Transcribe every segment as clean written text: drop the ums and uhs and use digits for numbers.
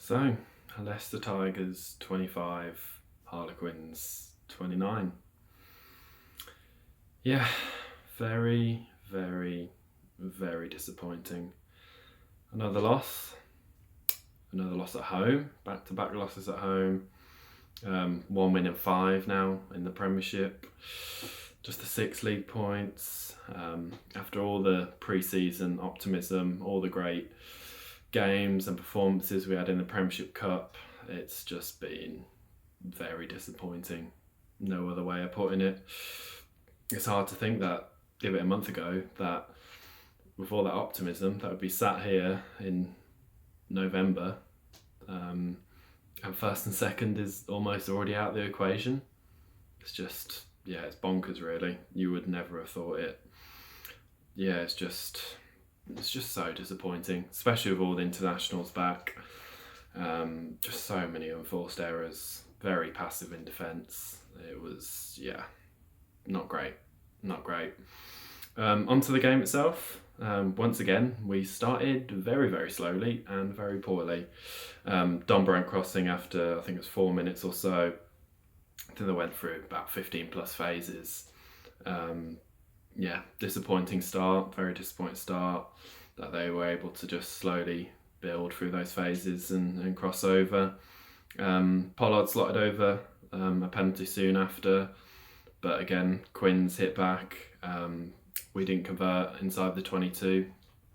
So, Leicester Tigers 25, Harlequins 29. Yeah, very, very, very disappointing. Another loss. Another loss at home. Back-to-back losses at home. 1 win in 5 now in the Premiership. Just the 6 league points. After all the pre-season optimism, all the great games and performances we had in the Premiership Cup, it's just been very disappointing. No other way of putting it. It's hard to think that, give it a month ago, that with all that optimism, that would be sat here in November, and first and second is almost already out of the equation. It's just, it's bonkers really. You would never have thought it. Yeah, it's just so disappointing, especially with all the internationals back. Just so many unforced errors, very passive in defence. It was, not great. Onto the game itself. Once again, we started very, very slowly and very poorly. Don Brent crossing after, I think it was 4 minutes or so. I think they went through about 15 plus phases. Disappointing start, very disappointing start, that they were able to just slowly build through those phases and cross over. Pollard slotted over a penalty soon after, but again, Quinn's hit back. We didn't convert inside the 22.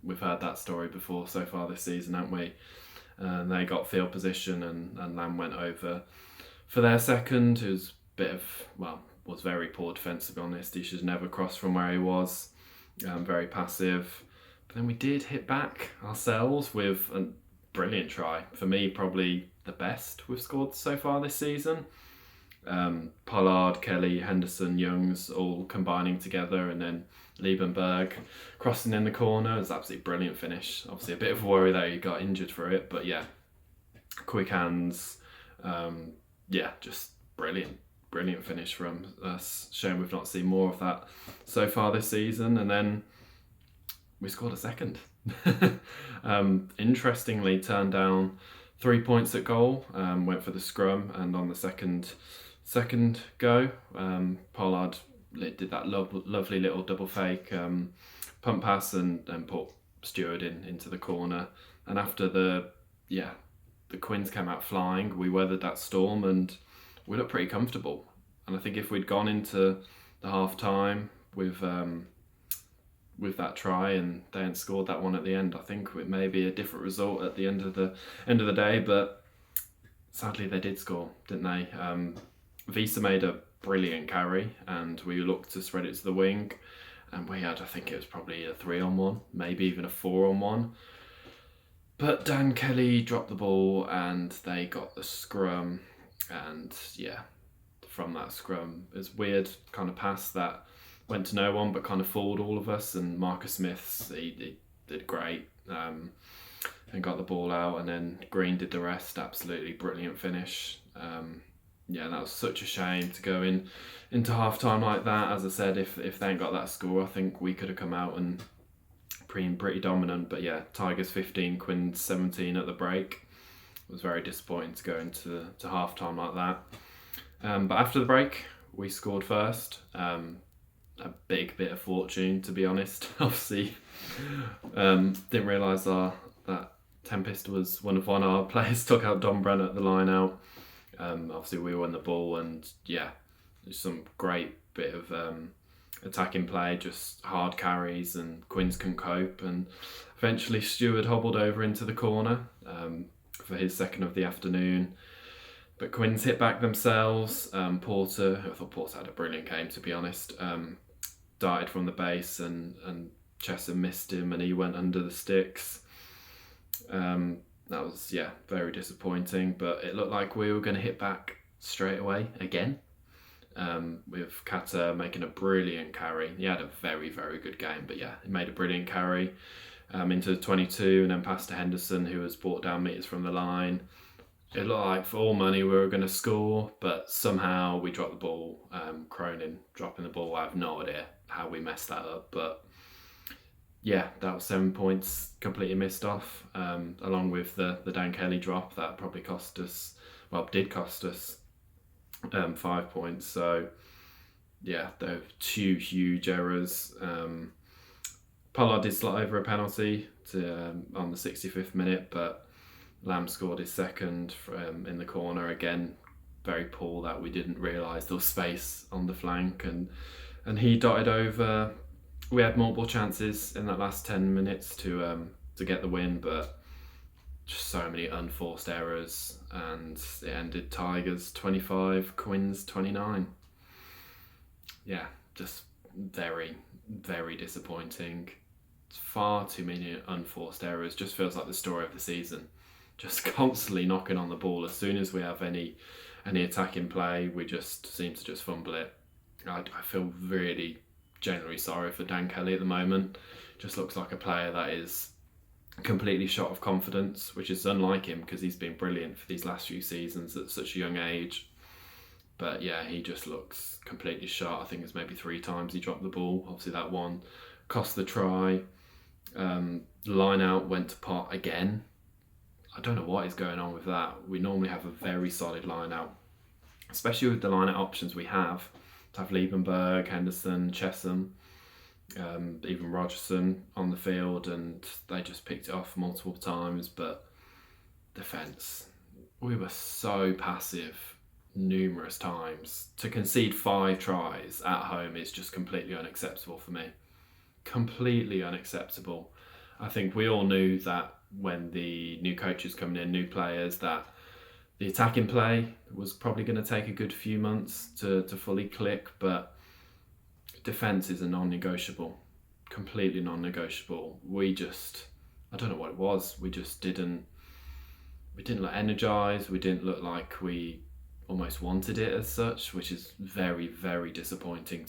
We've heard that story before so far this season, haven't we? They got field position and Lamb went over for their second. It was was very poor defence, to be honest. He should never cross from where he was. Very passive. But then we did hit back ourselves with a brilliant try. For me, probably the best we've scored so far this season. Pollard, Kelly, Henderson, Youngs all combining together, and then Liebenberg crossing in the corner. It was absolutely brilliant finish. Obviously a bit of a worry that he got injured for it, but quick hands. Just brilliant finish from us. Shame we've not seen more of that so far this season. And then we scored a second. Interestingly, turned down 3 points at goal. Went for the scrum, and on the second go, Pollard did that lovely little double fake pump pass and put Stewart into the corner. And after the Quins came out flying, we weathered that storm and we looked pretty comfortable. And I think if we'd gone into the half time with that try and they hadn't scored that one at the end, I think it may be a different result at the end of the day. But sadly, they did score, didn't they? Visa made a brilliant carry, and we looked to spread it to the wing, and we had, I think it was probably a 3-on-1, maybe even a 4-on-1. But Dan Kelly dropped the ball, and they got the scrum, and from that scrum, it was weird kind of pass that went to no one, but kind of fooled all of us. And Marcus Smith, he did great, and got the ball out, and then Green did the rest. Absolutely brilliant finish. That was such a shame to go into half time like that. As I said, if they ain't got that score, I think we could have come out and pretty dominant. But Tigers 15, Quins 17 at the break. It was very disappointing to go into half time like that. But after the break, we scored first. A big bit of fortune, to be honest. Obviously, didn't realise that Tempest was one of our players. Took out Don Brent at the line out. Obviously we won the ball, and some great bit of attacking play, just hard carries, and Quins couldn't cope, and eventually Stewart hobbled over into the corner for his second of the afternoon. But Quins hit back themselves. I thought Porter had a brilliant game, to be honest. Darted from the base, and Chesham missed him, and he went under the sticks. That was, very disappointing, but it looked like we were going to hit back straight away again, with Kata making a brilliant carry. He had a very, very good game, but he made a brilliant carry into the 22 and then passed to Henderson, who was brought down meters from the line. It looked like for all money we were going to score, but somehow we dropped the ball. Cronin dropping the ball, I have no idea how we messed that up, but yeah, that was 7 points completely missed off, along with the Dan Kelly drop that probably did cost us 5 points. So yeah, there were two huge errors. Pollard did slot over a penalty on the 65th minute, but Lamb scored his second in the corner again. Very poor that we didn't realise there was space on the flank, and he dotted over. We had multiple chances in that last 10 minutes to get the win, but just so many unforced errors, and it ended Tigers 25, Quins 29. Yeah, just very, very disappointing. Far too many unforced errors. Just feels like the story of the season. Just constantly knocking on the ball. As soon as we have any attacking play, we just seem to just fumble it. I feel really generally sorry for Dan Kelly at the moment. Just looks like a player that is completely shot of confidence, which is unlike him because he's been brilliant for these last few seasons at such a young age. But yeah, he just looks completely shot. I think it's maybe 3 times he dropped the ball. Obviously that one cost the try. The line out went to pot again. I don't know what is going on with that. We normally have a very solid line out, especially with the line out options we have. To have Liebenberg, Henderson, Chesham, even Rogerson on the field, and they just picked it off multiple times. But defence, we were so passive numerous times. To concede 5 tries at home is just completely unacceptable for me. Completely unacceptable. I think we all knew that when the new coaches coming in, new players, that the attacking play was probably going to take a good few months to fully click, but defence is a non-negotiable. Completely non-negotiable. I don't know what it was. We didn't look energised. We didn't look like we almost wanted it as such, which is very, very disappointing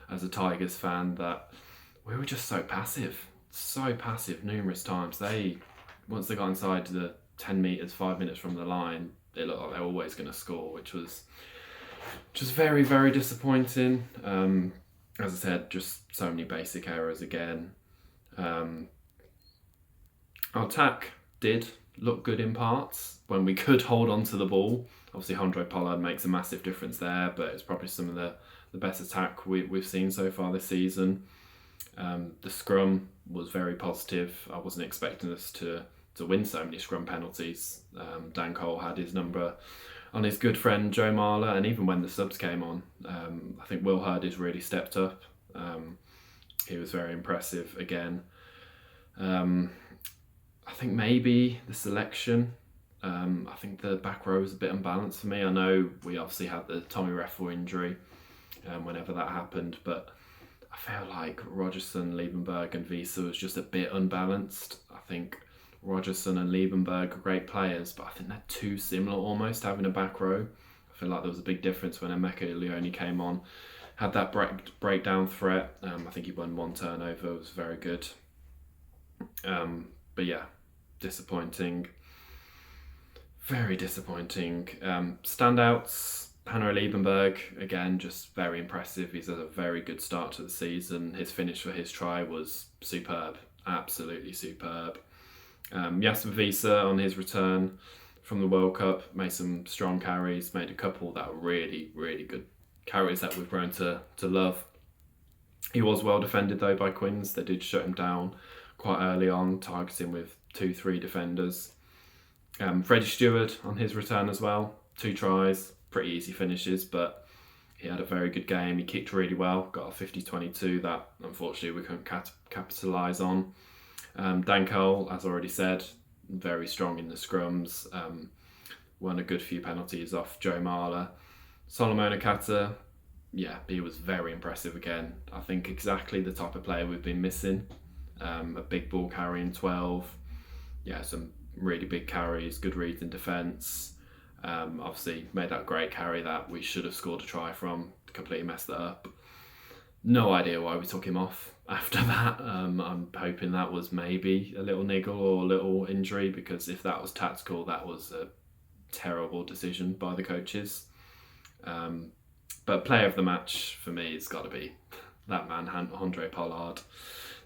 as a Tigers fan, that we were just so passive numerous times. Once they got inside the 10 metres, 5 minutes from the line, it looked like they were always going to score, which was just very, very disappointing. As I said, just so many basic errors again. Our attack did look good in parts when we could hold on to the ball. Obviously, Handré Pollard makes a massive difference there, but it's probably some of the best attack we've seen so far this season. The scrum was very positive. I wasn't expecting us to win so many scrum penalties. Dan Cole had his number on his good friend Joe Marler, and even when the subs came on, I think Will Hurd really stepped up. He was very impressive again. I think maybe the selection. I think the back row was a bit unbalanced for me. I know we obviously had the Tommy Reffel injury whenever that happened, but I feel like Rogerson, Liebenberg and Wiese was just a bit unbalanced. I think Rogerson and Liebenberg are great players, but I think they're too similar almost, having a back row. I feel like there was a big difference when Emeka Leone came on. Had that breakdown threat. I think he won 1 turnover, was very good. But yeah, disappointing. Very disappointing. Standouts, Hanno Liebenberg, again, just very impressive. He's had a very good start to the season. His finish for his try was superb. Absolutely superb. Jasper Wiese on his return from the World Cup made some strong carries, made a couple that were really, really good carries that we've grown to love. He was well defended though by Quins. They did shut him down quite early on, targeting with 2-3 defenders. Freddie Stewart on his return as well, 2 tries, pretty easy finishes, but he had a very good game. He kicked really well, got a 50-22 that unfortunately we couldn't capitalise on. Dan Cole, as already said, very strong in the scrums, won a good few penalties off Joe Marler. Solomon Akata, yeah, he was very impressive again. I think exactly the type of player we've been missing. A big ball carrying 12, yeah, some really big carries, good reads in defence. Obviously made that great carry that we should have scored a try from, completely messed that up. No idea why we took him off after that. I'm hoping that was maybe a little niggle or a little injury, because if that was tactical, that was a terrible decision by the coaches. But player of the match for me has got to be that man, Handré Pollard.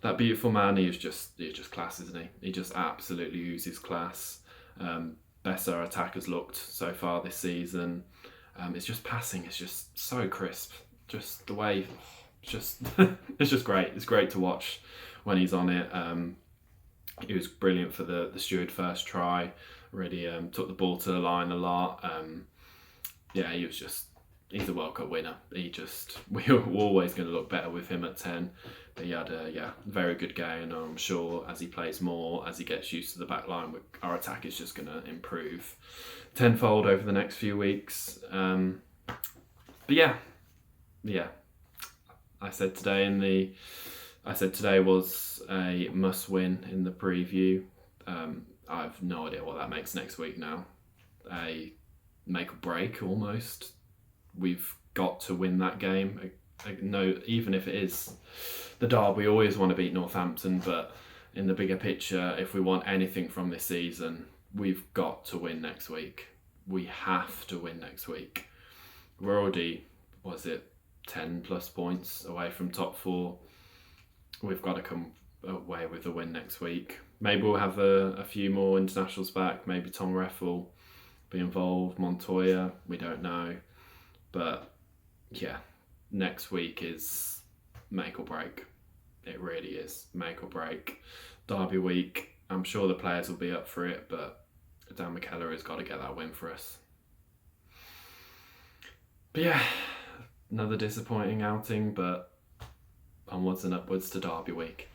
that beautiful man, he's just class, isn't he? He just absolutely oozes class. Best our attack has looked so far this season. It's just passing. It's just so crisp. Just the way, just it's just great. It's great to watch when he's on it. He was brilliant for the Steward first try. Really took the ball to the line a lot. Yeah, he's a World Cup winner. We're always going to look better with him at 10. But he had a very good game, and I'm sure as he plays more, as he gets used to the back line, our attack is just going to improve tenfold over the next few weeks. But yeah, I said today was a must-win in the preview. I have no idea what that makes next week now. A make or break almost. We've got to win that game. No, even if it is the derby, we always want to beat Northampton, but in the bigger picture, if we want anything from this season, we've got to win next week. We have to win next week. We're already, 10 plus points away from top 4. We've got to come away with a win next week. Maybe we'll have a few more internationals back. Maybe Tom Ref will be involved. Montoya, we don't know. But yeah, next week is make or break. It really is make or break. Derby week, I'm sure the players will be up for it, but Dan McKellar has got to get that win for us. But yeah, another disappointing outing, but onwards and upwards to Derby week.